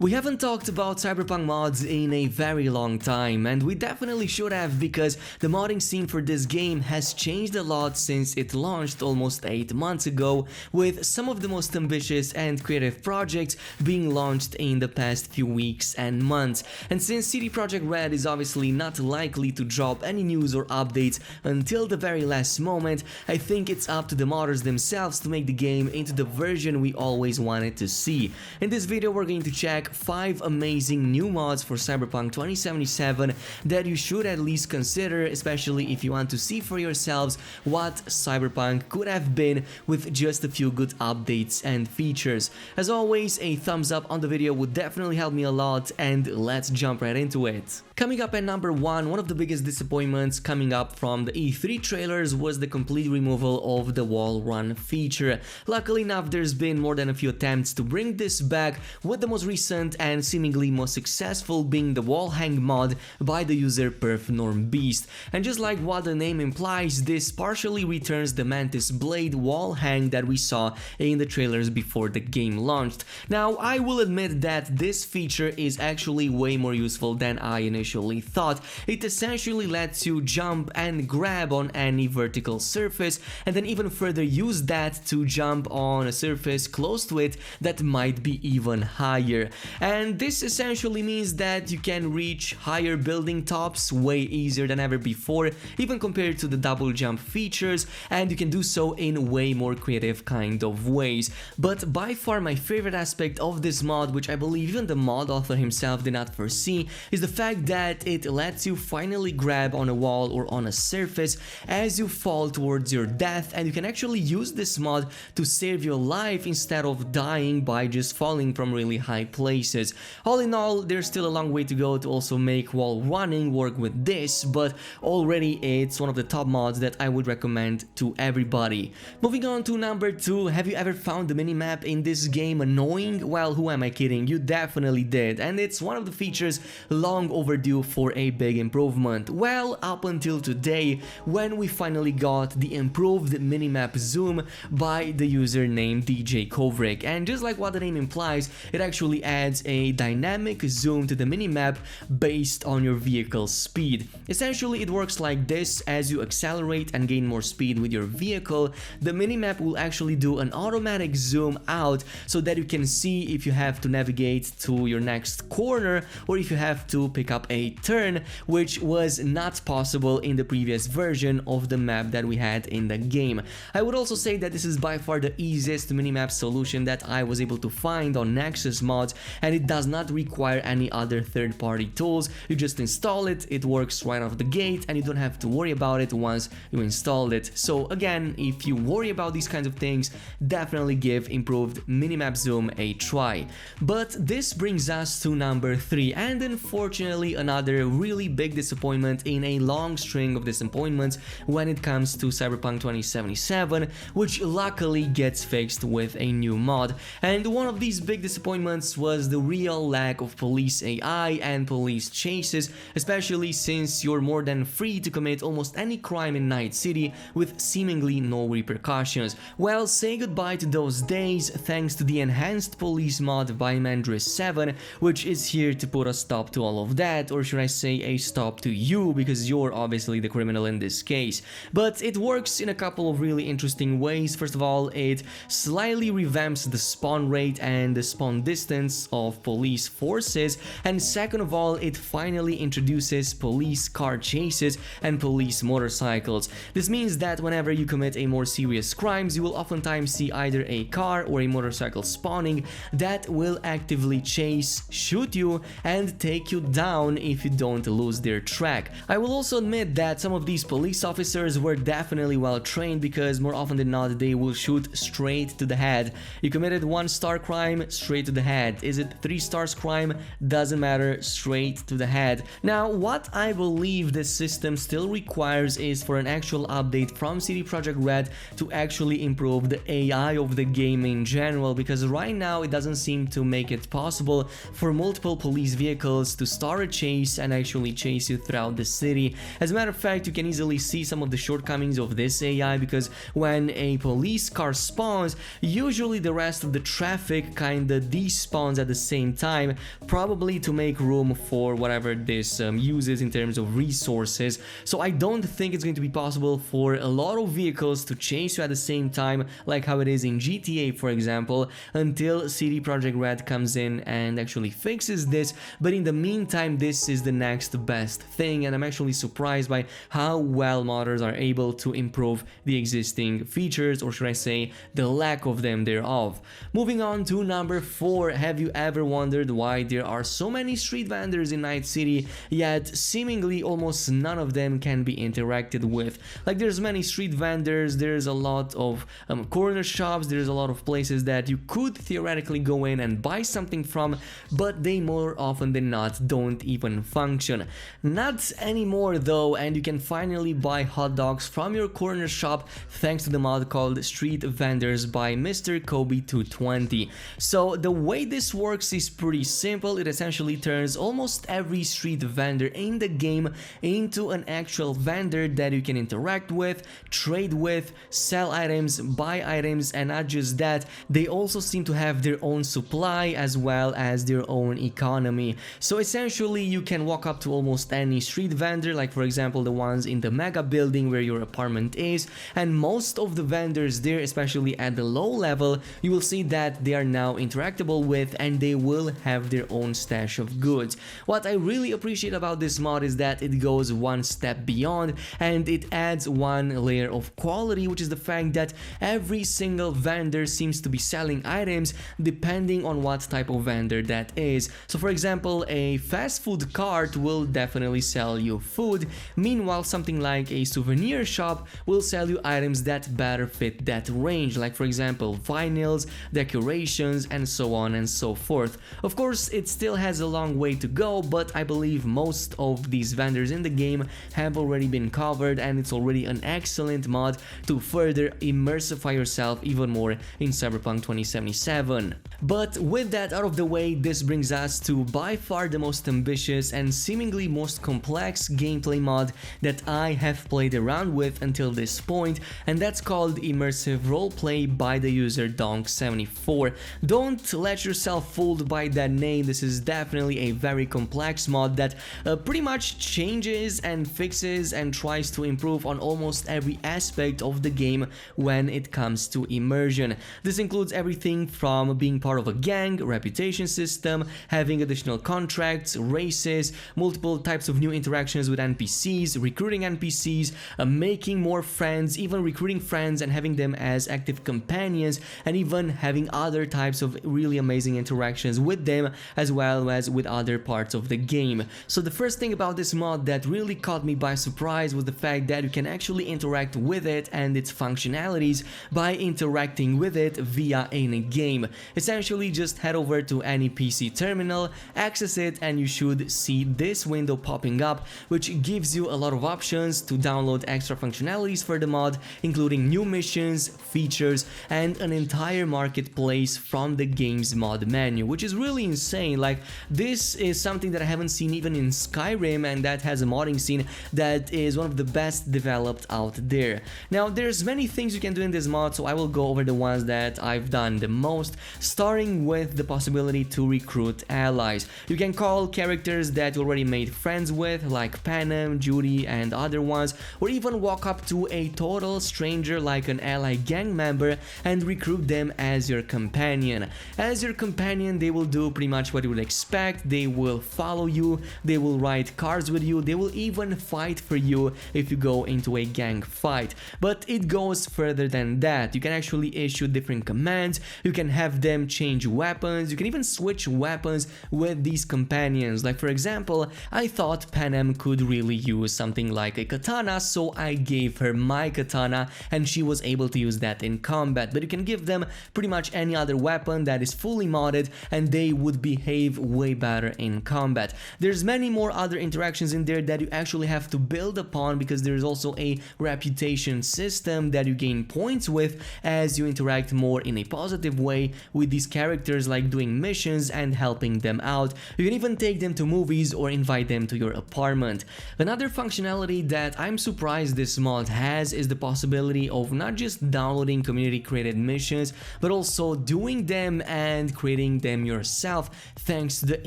We haven't talked about Cyberpunk mods in a very long time, and we definitely should have, because the modding scene for this game has changed a lot since it launched almost 8 months ago, with some of the most ambitious and creative projects being launched in the past few weeks and months. And since CD Projekt Red is obviously not likely to drop any news or updates until the very last moment, I think it's up to the modders themselves to make the game into the version we always wanted to see. In this video we're going to check 5 amazing new mods for Cyberpunk 2077 that you should at least consider, especially if you want to see for yourselves what Cyberpunk could have been with just a few good updates and features. As always, a thumbs up on the video would definitely help me a lot, and let's jump right into it. Coming up at number 1, one of the biggest disappointments coming up from the E3 trailers was the complete removal of the wall run feature. Luckily enough, there's been more than a few attempts to bring this back, with the most recent and seemingly most successful being the wall hang mod by the user PerfNormBeast. And just like what the name implies, this partially returns the Mantis Blade wall hang that we saw in the trailers before the game launched. Now, I will admit that this feature is actually way more useful than I initially thought. It essentially lets you jump and grab on any vertical surface, and then even further use that to jump on a surface close to it that might be even higher. And this essentially means that you can reach higher building tops way easier than ever before, even compared to the double jump features, and you can do so in way more creative kind of ways. But by far my favorite aspect of this mod, which I believe even the mod author himself did not foresee, is the fact that it lets you finally grab on a wall or on a surface as you fall towards your death, and you can actually use this mod to save your life instead of dying by just falling from really high places. All in all, there's still a long way to go to also make wall running work with this, but already it's one of the top mods that I would recommend to everybody. Moving on to number 2, have you ever found the minimap in this game annoying? Well, who am I kidding? You definitely did, and it's one of the features long overdue for a big improvement. Well, up until today, when we finally got the improved minimap zoom by the user named DJ Kovrik. And just like what the name implies, it actually adds a dynamic zoom to the minimap based on your vehicle's speed. Essentially, it works like this: as you accelerate and gain more speed with your vehicle, the minimap will actually do an automatic zoom out so that you can see if you have to navigate to your next corner or if you have to pick up a turn, which was not possible in the previous version of the map that we had in the game. I would also say that this is by far the easiest minimap solution that I was able to find on Nexus mods, and it does not require any other third-party tools. You just install it, it works right off the gate, and you don't have to worry about it once you installed it. So again, if you worry about these kinds of things, definitely give improved minimap zoom a try. But this brings us to number 3, and unfortunately another really big disappointment in a long string of disappointments when it comes to Cyberpunk 2077, which luckily gets fixed with a new mod. And one of these big disappointments was the real lack of police AI and police chases, especially since you're more than free to commit almost any crime in Night City with seemingly no repercussions. Well, say goodbye to those days thanks to the enhanced police mod by Mandris7, which is here to put a stop to all of that, or should I say a stop to you, because you're obviously the criminal in this case. But it works in a couple of really interesting ways. First of all, it slightly revamps the spawn rate and the spawn distance of police forces, and second of all, it finally introduces police car chases and police motorcycles. This means that whenever you commit a more serious crimes, you will oftentimes see either a car or a motorcycle spawning that will actively chase, shoot you, and take you down if you don't lose their track. I will also admit that some of these police officers were definitely well trained, because more often than not they will shoot straight to the head. You committed 1-star crime, straight to the head. Is it 3 stars crime? Doesn't matter, straight to the head. Now, what I believe this system still requires is for an actual update from CD Projekt Red to actually improve the AI of the game in general, because right now it doesn't seem to make it possible for multiple police vehicles to start a chase and actually chase you throughout the city. As a matter of fact, you can easily see some of the shortcomings of this AI, because when a police car spawns, usually the rest of the traffic kinda despawns at the same time, probably to make room for whatever this uses in terms of resources. So I don't think it's going to be possible for a lot of vehicles to chase you at the same time, like how it is in GTA, for example, until CD Projekt Red comes in and actually fixes this. But in the meantime, this is the next best thing, and I'm actually surprised by how well modders are able to improve the existing features, or should I say the lack of them thereof. Moving on to number 4, have you ever wondered why there are so many street vendors in Night City, yet seemingly almost none of them can be interacted with? Like, there's many street vendors, there's a lot of corner shops, there's a lot of places that you could theoretically go in and buy something from, but they more often than not don't even function. Not anymore though, and you can finally buy hot dogs from your corner shop thanks to the mod called Street Vendors by Mr. Kobe220. So the way this works is pretty simple. It essentially turns almost every street vendor in the game into an actual vendor that you can interact with, trade with, sell items, buy items, and not just that, they also seem to have their own supply as well as their own economy. So essentially you can walk up to almost any street vendor, like for example the ones in the mega building where your apartment is, and most of the vendors there, especially at the low level, you will see that they are now interactable with and they will have their own stash of goods. What I really appreciate about this mod is that it goes one step beyond and it adds one layer of quality, which is the fact that every single vendor seems to be selling items depending on what type of vendor that is. So for example, a fast food cart will definitely sell you food, meanwhile something like a souvenir shop will sell you items that better fit that range, like for example vinyls, decorations, and so on and so forth. Of course, it still has a long way to go, but I believe most of these vendors in the game have already been covered, and it's already an excellent mod to further immersify yourself even more in Cyberpunk 2077. But with that out of the way, this brings us to by far the most ambitious and seemingly most complex gameplay mod that I have played around with until this point, and that's called Immersive Roleplay by the user Donk74. Don't let yourself fooled by that name. This is definitely a very complex mod that pretty much changes and fixes and tries to improve on almost every aspect of the game when it comes to immersion. This includes everything from being part of a gang, reputation system, having additional contracts, races, multiple types of new interactions with NPCs, recruiting NPCs, making more friends, even recruiting friends and having them as active companions, and even having other types of really amazing interactions with them as well as with other parts of the game. So the first thing about this mod that really caught me by surprise was the fact that you can actually interact with it and its functionalities by interacting with it via any game. Essentially just head over to any PC terminal, access it, and you should see this window popping up, which gives you a lot of options to download extra functionalities for the mod, including new missions, features, and an entire marketplace from the game's mod menu, which is really insane. Like, this is something that I haven't seen even in Skyrim, and that has a modding scene that is one of the best developed out there. Now, there's many things you can do in this mod, so I will go over the ones that I've done the most, starting with the possibility to recruit allies. You can call characters that you already made friends with, like Panem, Judy, and other ones, or even walk up to a total stranger like an ally gang member and recruit them as your companion. As your companion, they will do pretty much what you would expect. They will follow you, they will ride cars with you, they will even fight for you if you go into a gang fight. But it goes further than that. You can actually issue different commands, you can have them change weapons, you can even switch weapons with these companions. Like for example, I thought Panem could really use something like a katana, so I gave her my katana and she was able to use that in combat. But you can give them pretty much any other weapon that is fully modded and they would behave way better in combat. There's many more other interactions in there that you actually have to build upon, because there's also a reputation system that you gain points with as you interact more in a positive way with these characters, like doing missions and helping them out. You can even take them to movies or invite them to your apartment. Another functionality that I'm surprised this mod has is the possibility of not just downloading community created missions, but also doing them and creating completing them yourself thanks to the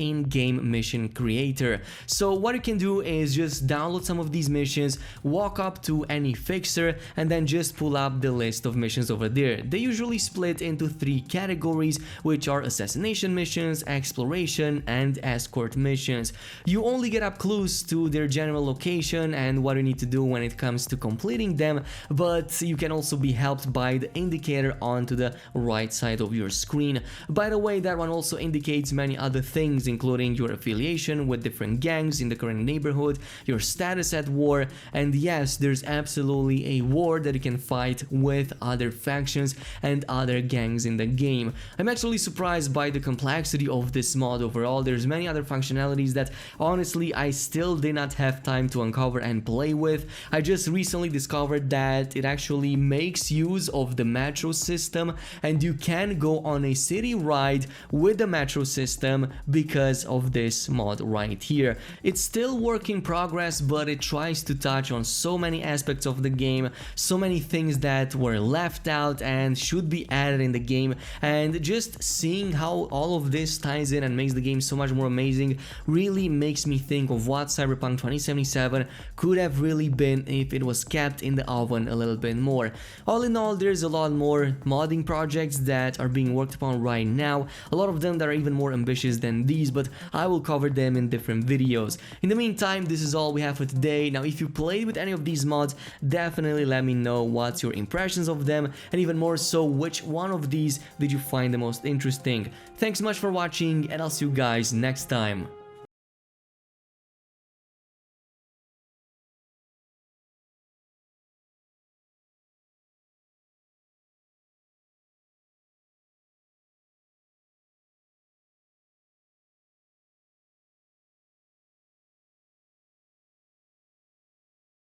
in-game mission creator. So what you can do is just download some of these missions, walk up to any fixer, and then just pull up the list of missions over there. They usually split into 3 categories, which are assassination missions, exploration, and escort missions. You only get up clues to their general location and what you need to do when it comes to completing them, but you can also be helped by the indicator onto the right side of your screen. By the way, that one also indicates many other things, including your affiliation with different gangs in the current neighborhood, your status at war, and yes, there's absolutely a war that you can fight with other factions and other gangs in the game. I'm actually surprised by the complexity of this mod overall. There's many other functionalities that honestly I still did not have time to uncover and play with. I just recently discovered that it actually makes use of the metro system, and you can go on a city ride with the metro system because of this mod right here. It's still work in progress, but it tries to touch on so many aspects of the game, so many things that were left out and should be added in the game, and just seeing how all of this ties in and makes the game so much more amazing really makes me think of what Cyberpunk 2077 could have really been if it was kept in the oven a little bit more. All in all, there's a lot more modding projects that are being worked upon right now, a lot of them that are even more ambitious than these, but I will cover them in different videos. In the meantime, this is all we have for today. Now, if you played with any of these mods, definitely let me know what's your impressions of them, and even more so, which one of these did you find the most interesting. Thanks so much for watching, and I'll see you guys next time.